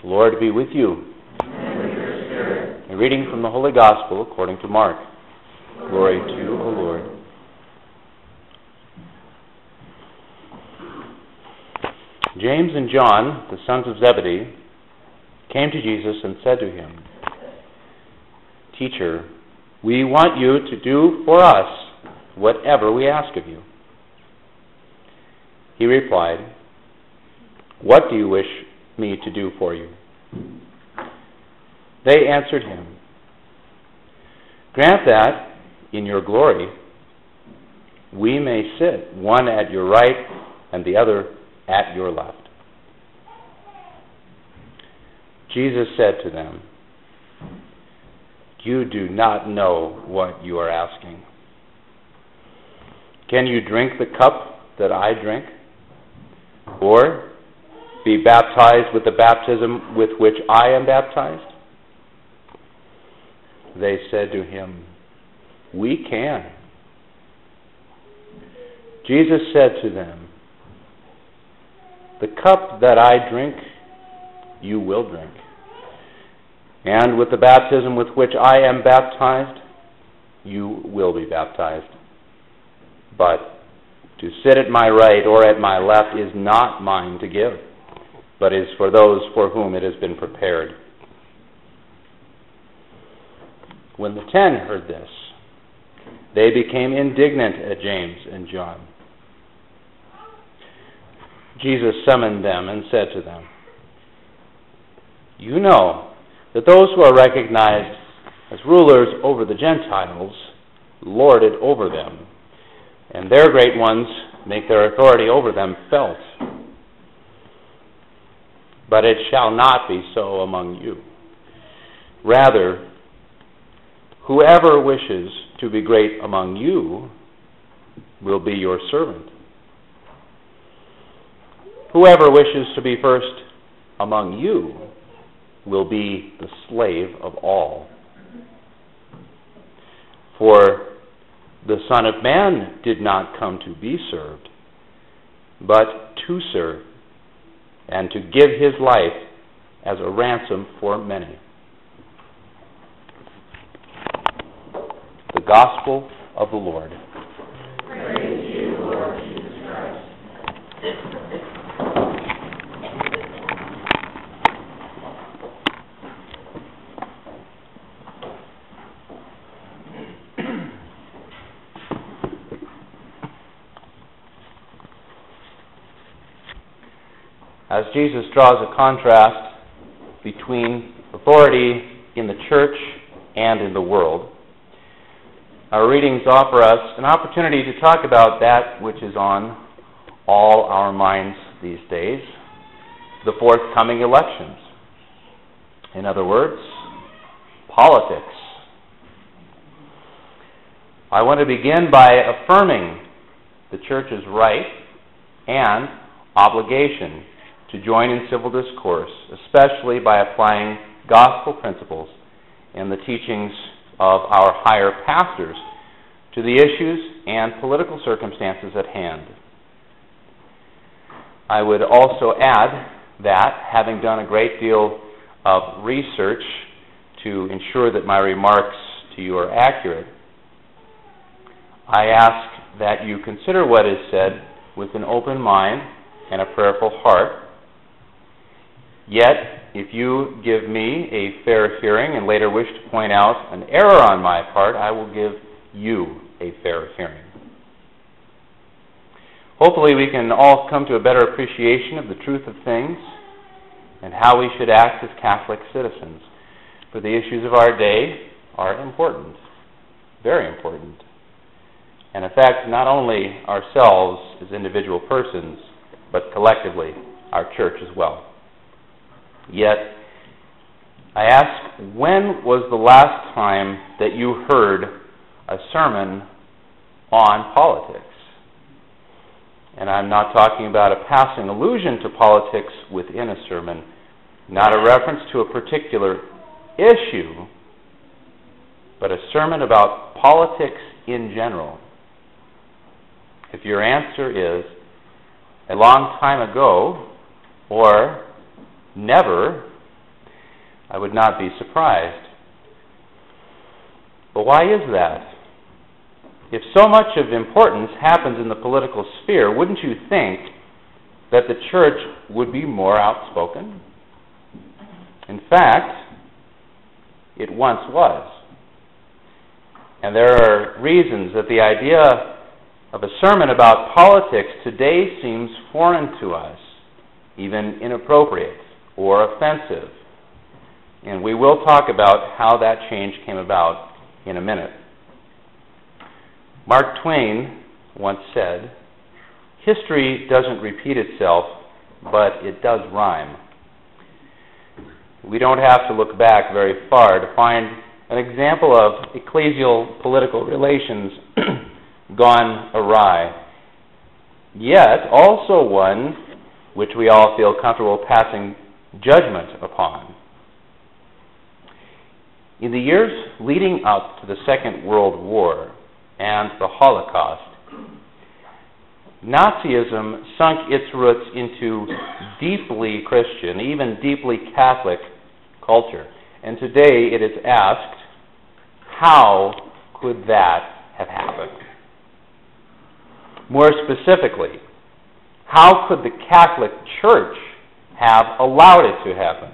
The Lord be with you. And with your spirit. A reading from the Holy Gospel according to Mark. Glory to you, O Lord. James and John, the sons of Zebedee, came to Jesus and said to him, "Teacher, we want you to do for us whatever we ask of you." He replied, "What do you wish me to do for you?" They answered him, "Grant that, in your glory, we may sit, one at your right and the other at your left." Jesus said to them, "You do not know what you are asking. Can you drink the cup that I drink, or be baptized with the baptism with which I am baptized?" They said to him, "We can." Jesus said to them, "The cup that I drink, you will drink. And with the baptism with which I am baptized, you will be baptized. But to sit at my right or at my left is not mine to give, but is for those for whom it has been prepared." When the 10 heard this, they became indignant at James and John. Jesus summoned them and said to them, "You know that those who are recognized as rulers over the Gentiles lord it over them, and their great ones make their authority over them felt. But it shall not be so among you. Rather, whoever wishes to be great among you will be your servant. Whoever wishes to be first among you will be the slave of all. For the Son of Man did not come to be served, but to serve, and to give his life as a ransom for many." The Gospel of the Lord. Praise to you, Lord Jesus Christ. As Jesus draws a contrast between authority in the church and in the world, our readings offer us an opportunity to talk about that which is on all our minds these days, the forthcoming elections. In other words, politics. I want to begin by affirming the church's right and obligation to join in civil discourse, especially by applying gospel principles and the teachings of our higher pastors to the issues and political circumstances at hand. I would also add that, having done a great deal of research to ensure that my remarks to you are accurate, I ask that you consider what is said with an open mind and a prayerful heart. Yet, if you give me a fair hearing and later wish to point out an error on my part, I will give you a fair hearing. Hopefully we can all come to a better appreciation of the truth of things and how we should act as Catholic citizens. For the issues of our day are important, very important, and affect not only ourselves as individual persons, but collectively our church as well. Yet, I ask, when was the last time that you heard a sermon on politics? And I'm not talking about a passing allusion to politics within a sermon, not a reference to a particular issue, but a sermon about politics in general. If your answer is a long time ago or never, I would not be surprised. But why is that? If so much of importance happens in the political sphere, wouldn't you think that the church would be more outspoken? In fact, it once was. And there are reasons that the idea of a sermon about politics today seems foreign to us, even inappropriate or offensive. And we will talk about how that change came about in a minute. Mark Twain once said, "History doesn't repeat itself, but it does rhyme." We don't have to look back very far to find an example of ecclesial political relations gone awry, yet also one which we all feel comfortable passing judgment upon. In the years leading up to the Second World War and the Holocaust, Nazism sunk its roots into deeply Christian, even deeply Catholic culture. And today it is asked, how could that have happened? More specifically, how could the Catholic Church have allowed it to happen?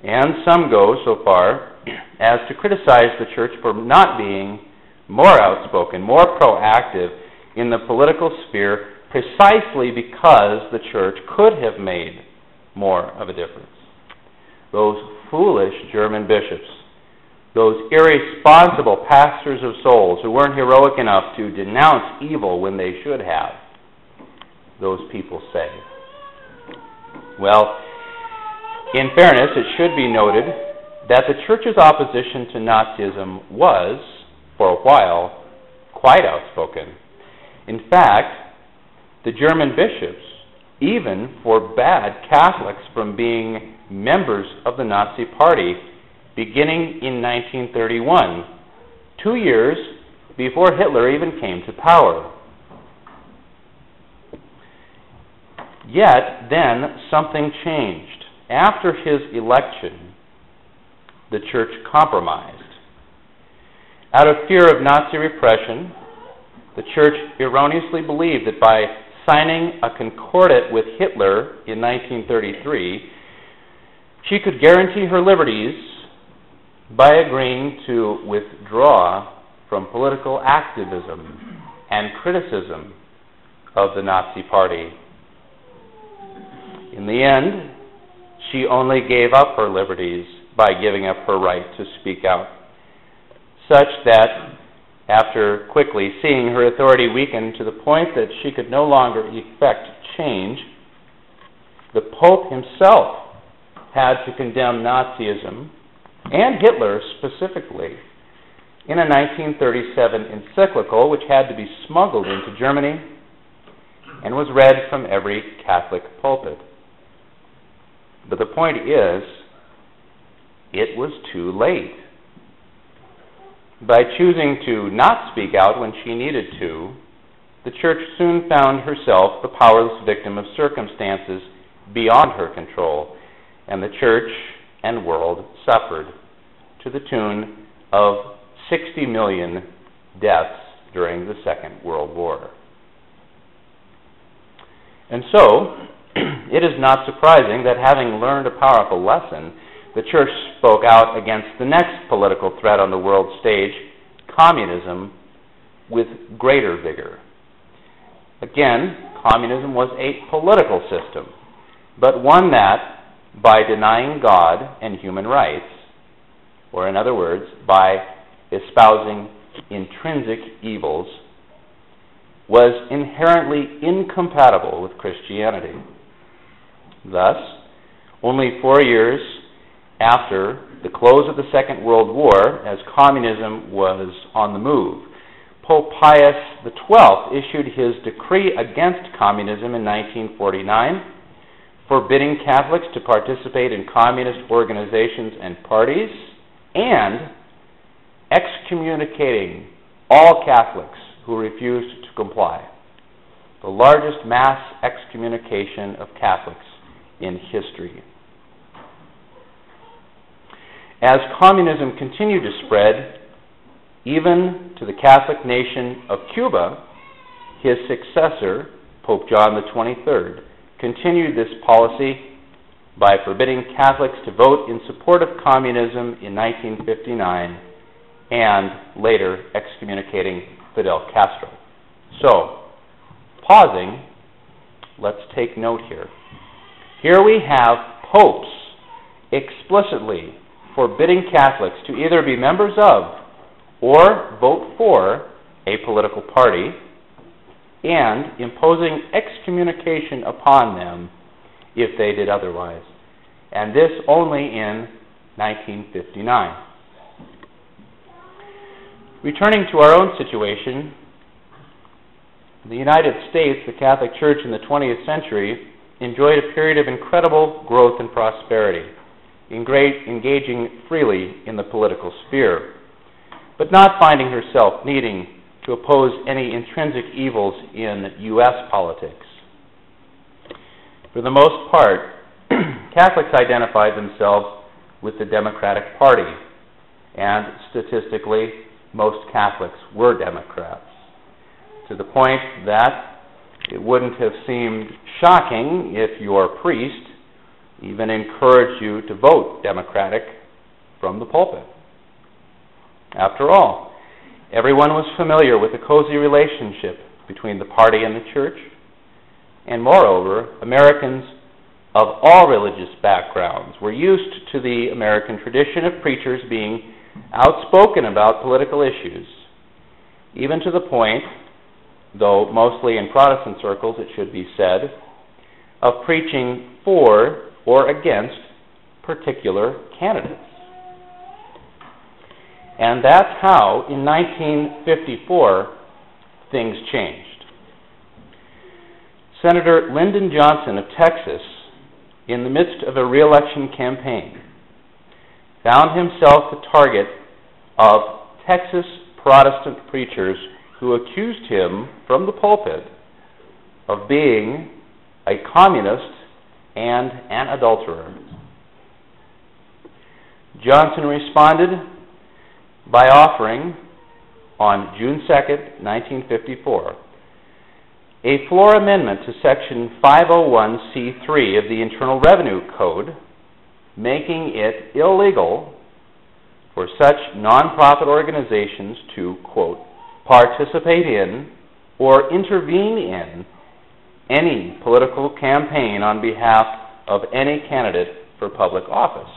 And some go so far as to criticize the church for not being more outspoken, more proactive in the political sphere, precisely because the church could have made more of a difference. Those foolish German bishops, those irresponsible pastors of souls who weren't heroic enough to denounce evil when they should have, those people say. Well, in fairness, it should be noted that the church's opposition to Nazism was, for a while, quite outspoken. In fact, the German bishops even forbade Catholics from being members of the Nazi Party beginning in 1931, 2 years before Hitler even came to power. Yet, then, something changed. After his election, the church compromised. Out of fear of Nazi repression, the church erroneously believed that by signing a concordat with Hitler in 1933, she could guarantee her liberties by agreeing to withdraw from political activism and criticism of the Nazi Party. In the end, she only gave up her liberties by giving up her right to speak out, such that after quickly seeing her authority weaken to the point that she could no longer effect change, the Pope himself had to condemn Nazism, and Hitler specifically, in a 1937 encyclical which had to be smuggled into Germany and was read from every Catholic pulpit. But the point is, it was too late. By choosing to not speak out when she needed to, the church soon found herself the powerless victim of circumstances beyond her control, and the church and world suffered to the tune of 60 million deaths during the Second World War. And so, it is not surprising that having learned a powerful lesson, the church spoke out against the next political threat on the world stage, communism, with greater vigor. Again, communism was a political system, but one that, by denying God and human rights, or in other words, by espousing intrinsic evils, was inherently incompatible with Christianity. Thus, only 4 years after the close of the Second World War, as communism was on the move, Pope Pius XII issued his decree against communism in 1949, forbidding Catholics to participate in communist organizations and parties, and excommunicating all Catholics who refused to comply. The largest mass excommunication of Catholics in history. as communism continued to spread, even to the Catholic nation of Cuba, his successor, Pope John the 23rd, continued this policy by forbidding Catholics to vote in support of communism in 1959 and later excommunicating Fidel Castro. So, pausing, let's take note here. Here we have popes explicitly forbidding Catholics to either be members of or vote for a political party and imposing excommunication upon them if they did otherwise. And this only in 1959. Returning to our own situation, in the United States, the Catholic Church in the 20th century enjoyed a period of incredible growth and prosperity, engaging freely in the political sphere, but not finding herself needing to oppose any intrinsic evils in U.S. politics. For the most part, Catholics identified themselves with the Democratic Party, and statistically, most Catholics were Democrats, to the point that it wouldn't have seemed shocking if your priest even encouraged you to vote Democratic from the pulpit. After all, everyone was familiar with the cozy relationship between the party and the church, and moreover, Americans of all religious backgrounds were used to the American tradition of preachers being outspoken about political issues, even to the point, though mostly in Protestant circles it should be said, of preaching for or against particular candidates. And that's how, in 1954, things changed. Senator Lyndon Johnson of Texas, in the midst of a re-election campaign, found himself the target of Texas Protestant preachers who accused him from the pulpit of being a communist and an adulterer. Johnson responded by offering, on June 2nd, 1954, a floor amendment to Section 501c3 of the Internal Revenue Code, making it illegal for such nonprofit organizations to, quote, participate in or intervene in any political campaign on behalf of any candidate for public office,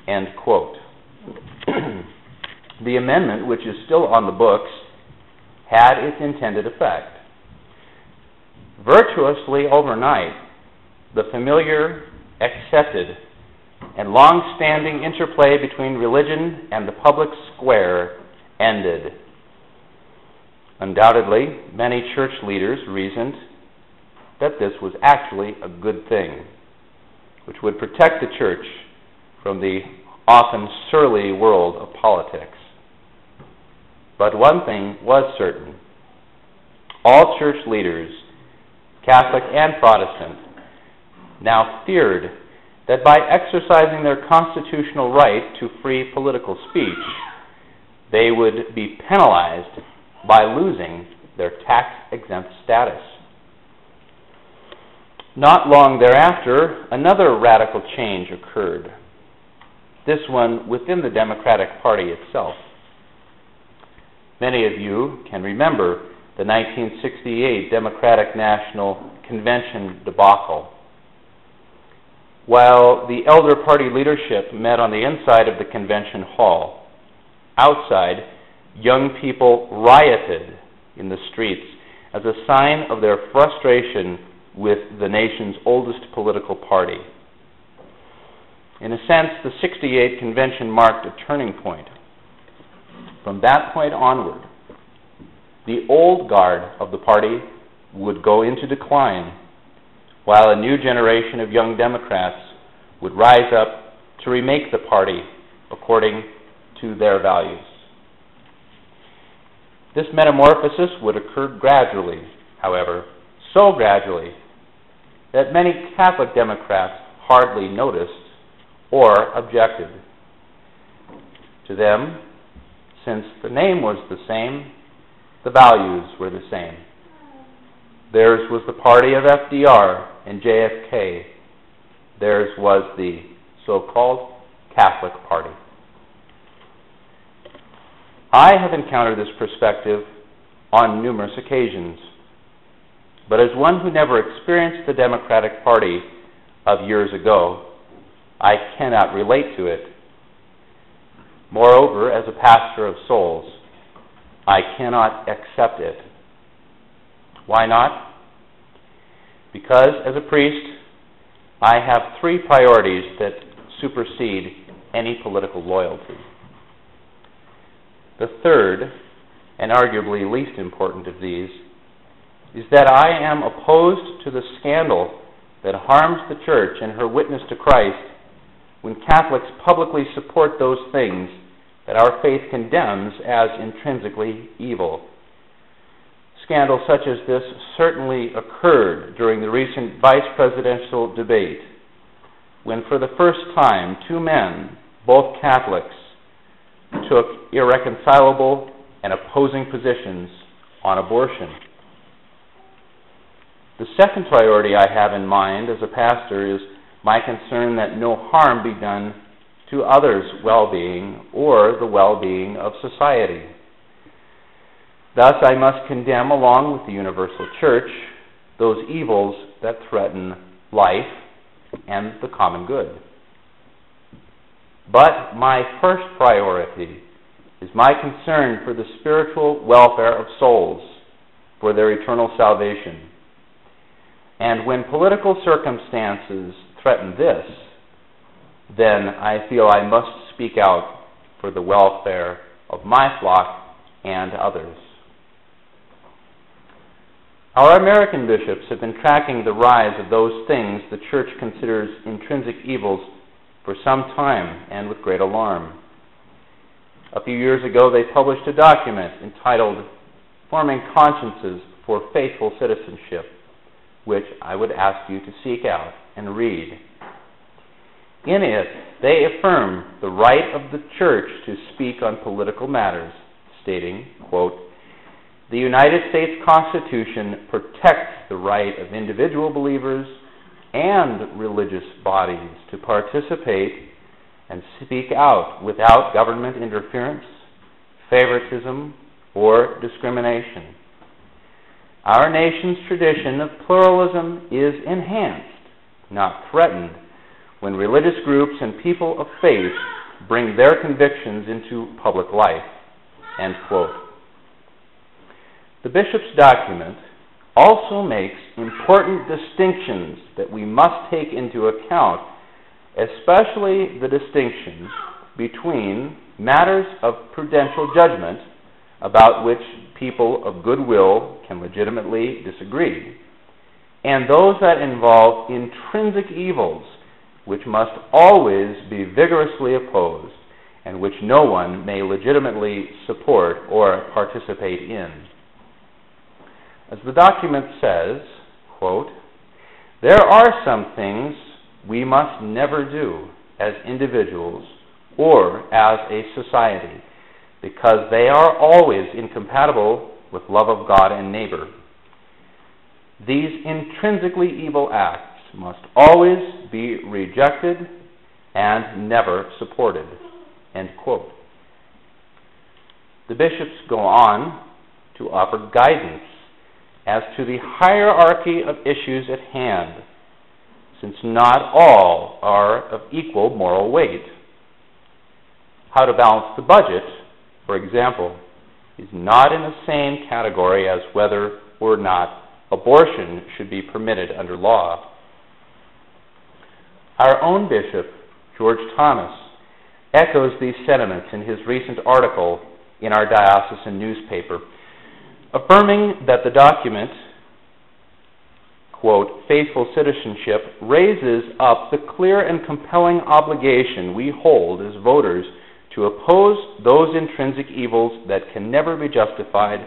end quote. The amendment, which is still on the books, had its intended effect. Virtuously overnight, the familiar, accepted, and long-standing interplay between religion and the public square ended. Undoubtedly, many church leaders reasoned that this was actually a good thing, which would protect the church from the often surly world of politics. But one thing was certain. All church leaders, Catholic and Protestant, now feared that by exercising their constitutional right to free political speech, they would be penalized by losing their tax-exempt status. Not long thereafter, another radical change occurred, this one within the Democratic Party itself. Many of you can remember the 1968 Democratic National Convention debacle. While the elder party leadership met on the inside of the convention hall, outside, young people rioted in the streets as a sign of their frustration with the nation's oldest political party. In a sense, the 68 convention marked a turning point. From that point onward, the old guard of the party would go into decline, while a new generation of young Democrats would rise up to remake the party according to their values. This metamorphosis would occur gradually, however, so gradually that many Catholic Democrats hardly noticed or objected. To them, since the name was the same, the values were the same. Theirs was the party of FDR and JFK. Theirs was the so-called Catholic Party. I have encountered this perspective on numerous occasions, but as one who never experienced the Democratic Party of years ago, I cannot relate to it. Moreover, as a pastor of souls, I cannot accept it. Why not? Because as a priest, I have three priorities that supersede any political loyalty. The third, and arguably least important of these, is that I am opposed to the scandal that harms the Church and her witness to Christ when Catholics publicly support those things that our faith condemns as intrinsically evil. Scandal such as this certainly occurred during the recent vice presidential debate, when for the first time two men, both Catholics, took irreconcilable and opposing positions on abortion. The second priority I have in mind as a pastor is my concern that no harm be done to others' well-being or the well-being of society. Thus, I must condemn, along with the universal Church, those evils that threaten life and the common good. But my first priority is my concern for the spiritual welfare of souls, for their eternal salvation. And when political circumstances threaten this, then I feel I must speak out for the welfare of my flock and others. Our American bishops have been tracking the rise of those things the Church considers intrinsic evils for some time and with great alarm. A few years ago, they published a document entitled Forming Consciences for Faithful Citizenship, which I would ask you to seek out and read. In it, they affirm the right of the Church to speak on political matters, stating, quote, "The United States Constitution protects the right of individual believers and religious bodies to participate and speak out without government interference, favoritism, or discrimination. Our nation's tradition of pluralism is enhanced, not threatened, when religious groups and people of faith bring their convictions into public life." End quote. The bishop's document also makes important distinctions that we must take into account, especially the distinction between matters of prudential judgment about which people of goodwill can legitimately disagree, and those that involve intrinsic evils which must always be vigorously opposed and which no one may legitimately support or participate in. As the document says, quote, "There are some things we must never do as individuals or as a society, because they are always incompatible with love of God and neighbor. These intrinsically evil acts must always be rejected and never supported." End quote. The bishops go on to offer guidance as to the hierarchy of issues at hand, since not all are of equal moral weight. How to balance the budget, for example, is not in the same category as whether or not abortion should be permitted under law. Our own bishop, George Thomas, echoes these sentiments in his recent article in our diocesan newspaper, affirming that the document, quote, "Faithful Citizenship raises up the clear and compelling obligation we hold as voters to oppose those intrinsic evils that can never be justified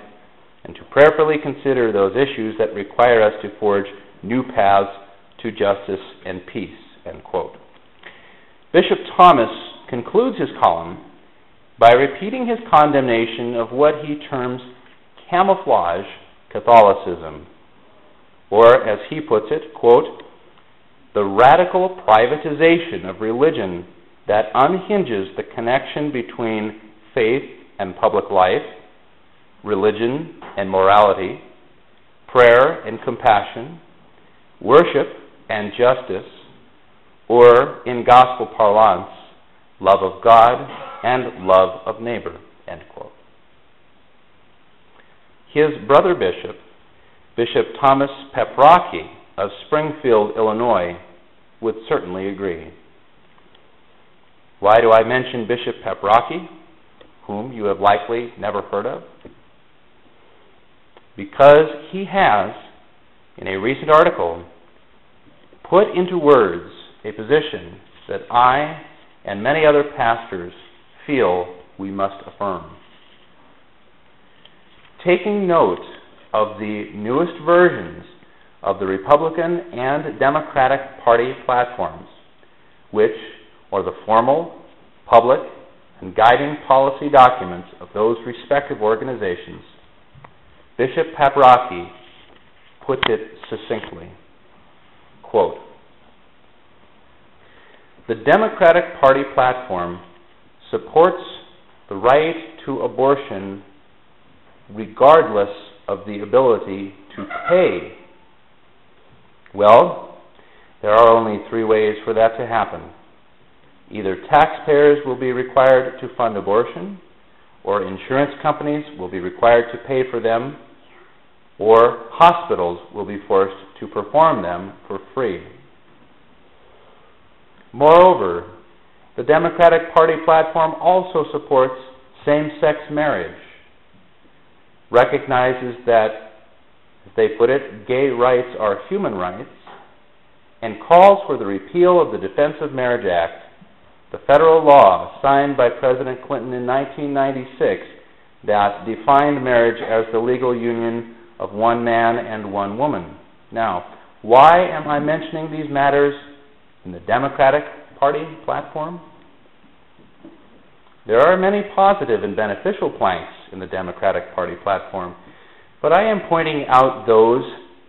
and to prayerfully consider those issues that require us to forge new paths to justice and peace." End quote. Bishop Thomas concludes his column by repeating his condemnation of what he terms camouflage Catholicism, or as he puts it, quote, the radical privatization of religion that unhinges the connection between faith and public life, religion and morality, prayer and compassion, worship and justice, or, in gospel parlance, love of God and love of neighbor, end quote. His brother bishop, Bishop Thomas Peprocki of Springfield, Illinois, would certainly agree. Why do I mention Bishop Peprocki, whom you have likely never heard of? Because he has, in a recent article, put into words a position that I and many other pastors feel we must affirm. Taking note of the newest versions of the Republican and Democratic Party platforms, which are the formal, public, and guiding policy documents of those respective organizations, Bishop Peprocki puts it succinctly, quote, the Democratic Party platform supports the right to abortion regardless of the ability to pay. Well, there are only three ways for that to happen. Either taxpayers will be required to fund abortion, or insurance companies will be required to pay for them, or hospitals will be forced to perform them for free. Moreover, the Democratic Party platform also supports same-sex marriage, recognizes that, as they put it, gay rights are human rights, and calls for the repeal of the Defense of Marriage Act, the federal law signed by President Clinton in 1996 that defined marriage as the legal union of one man and one woman. Now, why am I mentioning these matters in the Democratic Party platform? There are many positive and beneficial planks in the Democratic Party platform, but I am pointing out those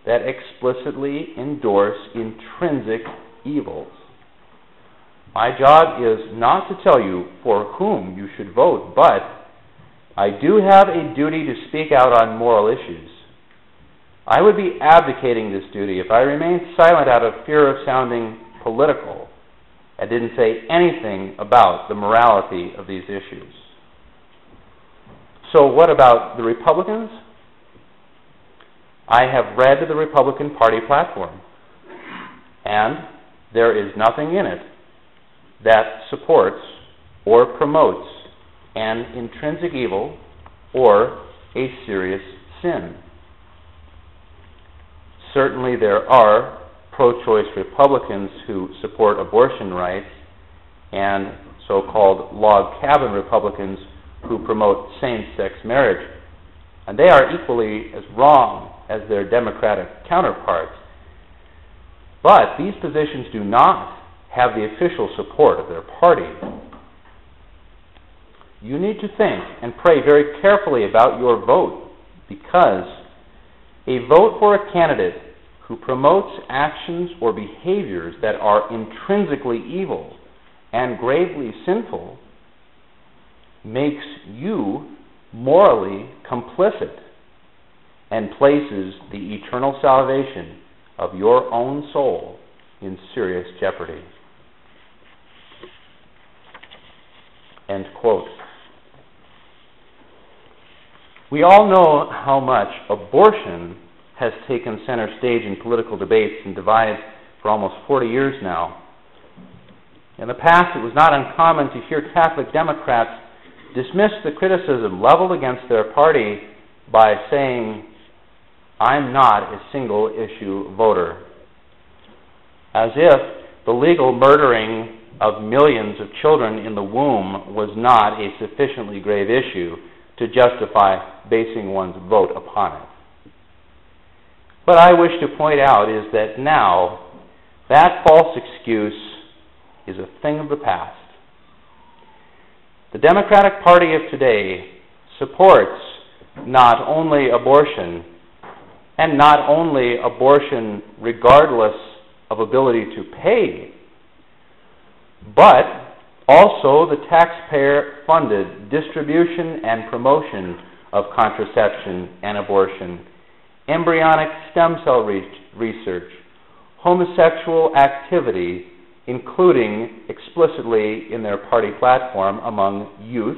that explicitly endorse intrinsic evils. My job is not to tell you for whom you should vote, but I do have a duty to speak out on moral issues. I would be abdicating this duty if I remained silent out of fear of sounding political and didn't say anything about the morality of these issues. So what about the Republicans? I have read the Republican Party platform, and there is nothing in it that supports or promotes an intrinsic evil or a serious sin. Certainly there are pro-choice Republicans who support abortion rights and so-called log cabin Republicans who promote same-sex marriage, and they are equally as wrong as their Democratic counterparts. But these positions do not have the official support of their party. You need to think and pray very carefully about your vote, because a vote for a candidate who promotes actions or behaviors that are intrinsically evil and gravely sinful makes you morally complicit and places the eternal salvation of your own soul in serious jeopardy. End quote. We all know how much abortion has taken center stage in political debates and divides for almost 40 years now. In the past, it was not uncommon to hear Catholic Democrats dismiss the criticism leveled against their party by saying, "I'm not a single-issue voter," as if the legal murdering of millions of children in the womb was not a sufficiently grave issue to justify basing one's vote upon it. What I wish to point out is that now that false excuse is a thing of the past. The Democratic Party of today supports not only abortion, and not only abortion regardless of ability to pay, but also the taxpayer-funded distribution and promotion of contraception and abortion, embryonic stem cell research, homosexual activity, including explicitly in their party platform among youth,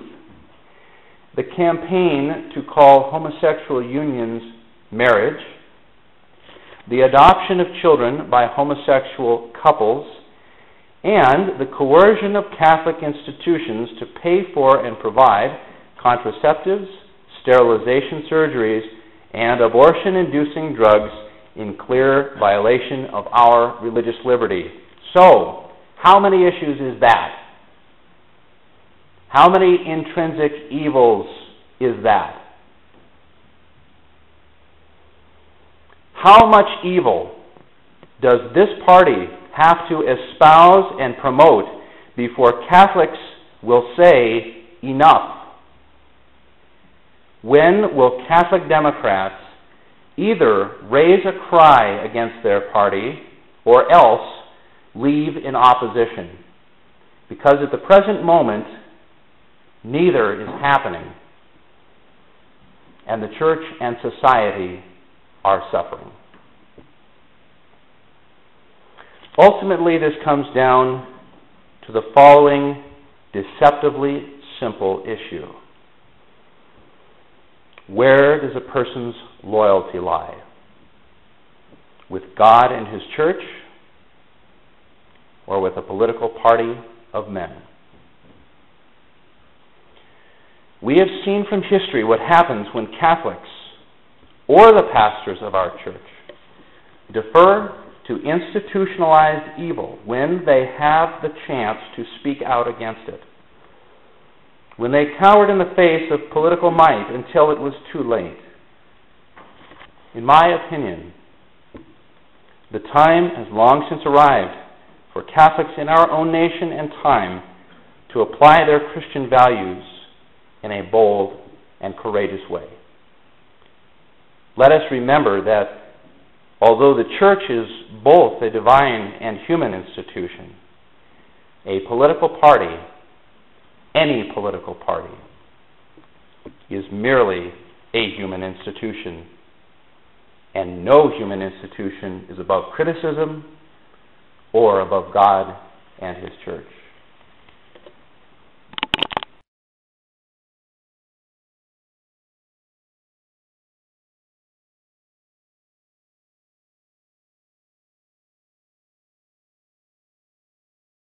the campaign to call homosexual unions marriage, the adoption of children by homosexual couples, and the coercion of Catholic institutions to pay for and provide contraceptives, sterilization surgeries, and abortion-inducing drugs in clear violation of our religious liberty. So, how many issues is that? How many intrinsic evils is that? How much evil does this party have to espouse and promote before Catholics will say enough? When will Catholic Democrats either raise a cry against their party or else leave in opposition? Because at the present moment, neither is happening, and the church and society are suffering. Ultimately, this comes down to the following deceptively simple issue. Where does a person's loyalty lie? With God and His church, or with a political party of men? We have seen from history what happens when Catholics or the pastors of our church defer to institutionalized evil when they have the chance to speak out against it. When they cowered in the face of political might until it was too late. In my opinion, the time has long since arrived for Catholics in our own nation and time to apply their Christian values in a bold and courageous way. Let us remember that although the church is both a divine and human institution, a political party, any political party, is merely a human institution, and no human institution is above criticism or above God and His church.